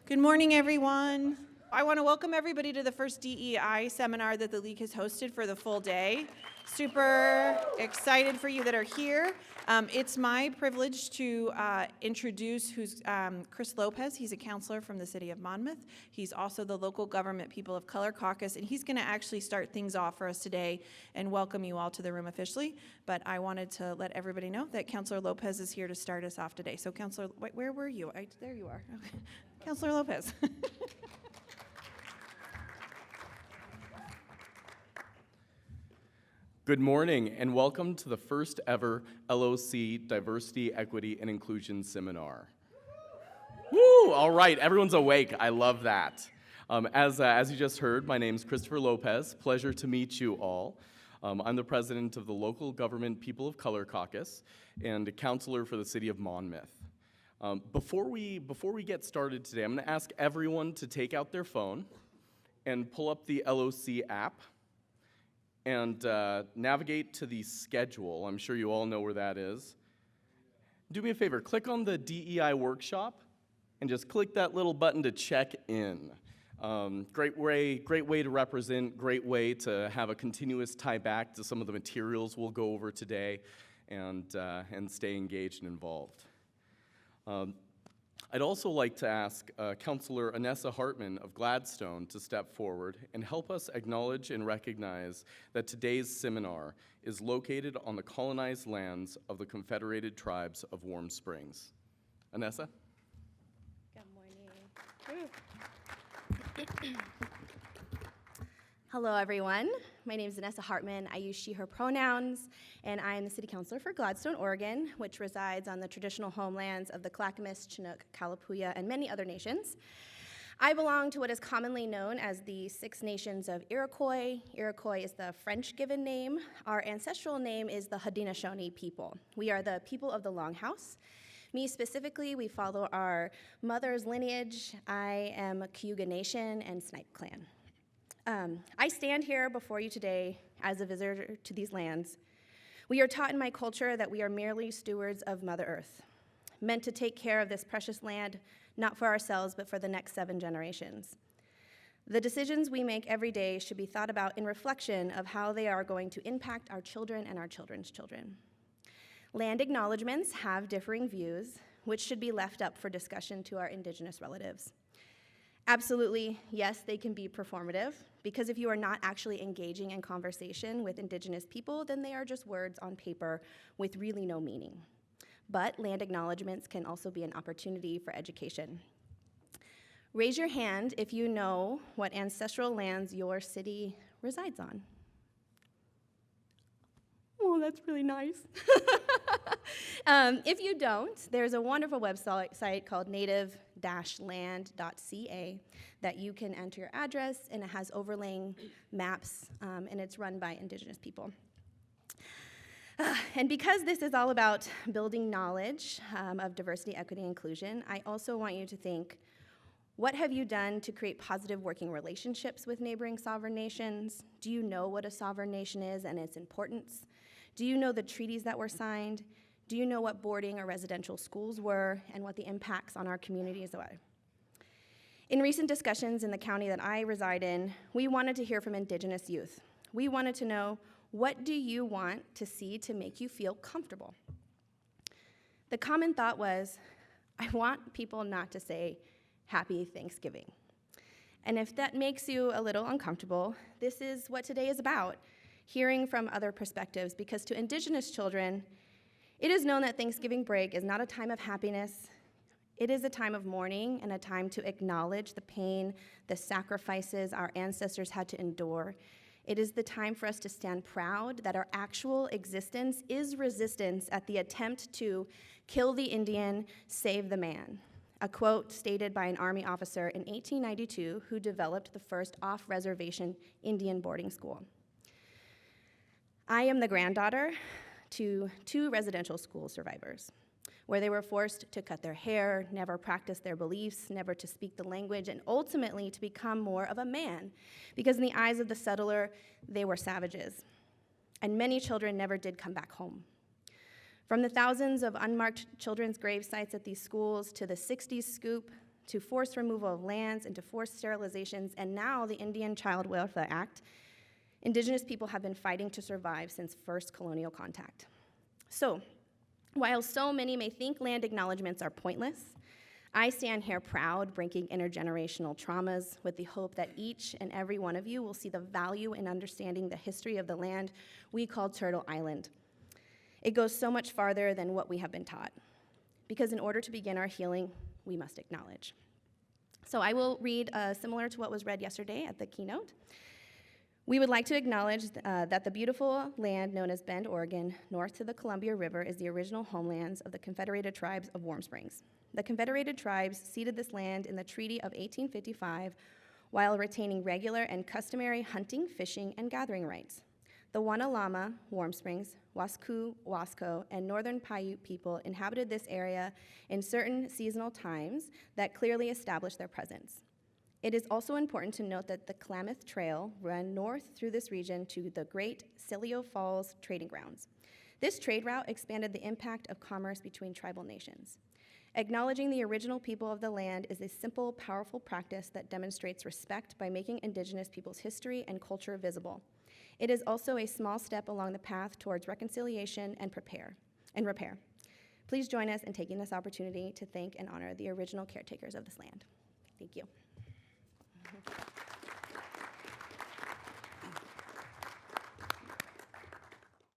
Good morning, everyone. I want to welcome everybody to the first DEI seminar that the League has hosted for the full day. Super excited for you that are here. It's my privilege to introduce Chris Lopez. He's a counselor from the city of Monmouth. He's also the local government People of Color Caucus, and he's going to actually start things off for us today and welcome you all to the room officially. But I wanted to let everybody know that Counselor Lopez is here to start us off today. So, Counselor, where were you? There you are. Okay. Counselor Lopez. Good morning and welcome to the first ever LOC Diversity, Equity, and Inclusion Seminar. Woo! All right, everyone's awake. I love that. As you just heard, my name's Christopher Lopez. Pleasure to meet you all. I'm the president of the local government People of Color Caucus and a counselor for the city of Monmouth. Before we get started today, I'm going to ask everyone to take out their phone and pull up the LOC app and navigate to the schedule. I'm sure you all know where that is. Do me a favor, click on the DEI workshop and just click that little button to check in. Great way to represent, great way to have a continuous tie back to some of the materials we'll go over today and stay engaged and involved. I'd also like to ask Councillor Anessa Hartman of Gladstone to step forward and help us acknowledge and recognize that today's seminar is located on the colonized lands of the Confederated Tribes of Warm Springs. Anessa? Good morning. Hello, everyone. My name is Anessa Hartman. I use she, her pronouns, and I am the city councilor for Gladstone, Oregon, which resides on the traditional homelands of the Clackamas, Chinook, Kalapuya, and many other nations. I belong to what is commonly known as the Six Nations of Iroquois. Iroquois is the French given name. Our ancestral name is the Haudenosaunee people. We are the people of the Longhouse. Me specifically, we follow our mother's lineage. I am a Cayuga Nation and Snipe Clan. I stand here before you today as a visitor to these lands. We are taught in my culture that we are merely stewards of Mother Earth, meant to take care of this precious land, not for ourselves, but for the next 7 generations. The decisions we make every day should be thought about in reflection of how they are going to impact our children and our children's children. Land acknowledgements have differing views, which should be left up for discussion to our Indigenous relatives. Absolutely, yes, they can be performative, because if you are not actually engaging in conversation with Indigenous people, then they are just words on paper with really no meaning. But land acknowledgements can also be an opportunity for education. Raise your hand if you know what ancestral lands your city resides on. Oh, that's really nice. If you don't, there's a wonderful website called native-land.ca that you can enter your address, and it has overlaying maps, and it's run by Indigenous people. And because this is all about building knowledge of diversity, equity, and inclusion, I also want you to think, what have you done to create positive working relationships with neighboring sovereign nations? Do you know what a sovereign nation is and its importance? Do you know the treaties that were signed? Do you know what boarding or residential schools were and what the impacts on our communities were? In recent discussions in the county that I reside in, we wanted to hear from Indigenous youth. We wanted to know, what do you want to see to make you feel comfortable? The common thought was, I want people not to say, Happy Thanksgiving. And if that makes you a little uncomfortable, this is what today is about, hearing from other perspectives, because to Indigenous children, it is known that Thanksgiving break is not a time of happiness. It is a time of mourning and a time to acknowledge the pain, the sacrifices our ancestors had to endure. It is the time for us to stand proud that our actual existence is resistance at the attempt to kill the Indian, save the man. A quote stated by an Army officer in 1892 who developed the first off-reservation Indian boarding school. I am the granddaughter to 2 residential school survivors, where they were forced to cut their hair, never practice their beliefs, never to speak the language, and ultimately to become more of a man, because in the eyes of the settler, they were savages. And many children never did come back home. From the thousands of unmarked children's grave sites at these schools to the 60s scoop to forced removal of lands and to forced sterilizations, and now the Indian Child Welfare Act, Indigenous people have been fighting to survive since first colonial contact. So, while so many may think land acknowledgements are pointless, I stand here proud, breaking intergenerational traumas with the hope that each and every one of you will see the value in understanding the history of the land we call Turtle Island. It goes so much farther than what we have been taught, because in order to begin our healing, we must acknowledge. So I will read similar to what was read yesterday at the keynote. We would like to acknowledge that the beautiful land known as Bend, Oregon, north to the Columbia River, is the original homelands of the Confederated Tribes of Warm Springs. The Confederated Tribes ceded this land in the Treaty of 1855 while retaining regular and customary hunting, fishing, and gathering rights. The Wanalama, Warm Springs, Wasku, Wasco, and Northern Paiute people inhabited this area in certain seasonal times that clearly established their presence. It is also important to note that the Klamath Trail ran north through this region to the Great Silio Falls trading grounds. This trade route expanded the impact of commerce between tribal nations. Acknowledging the original people of the land is a simple, powerful practice that demonstrates respect by making Indigenous people's history and culture visible. It is also a small step along the path towards reconciliation and repair. Please join us in taking this opportunity to thank and honor the original caretakers of this land. Thank you.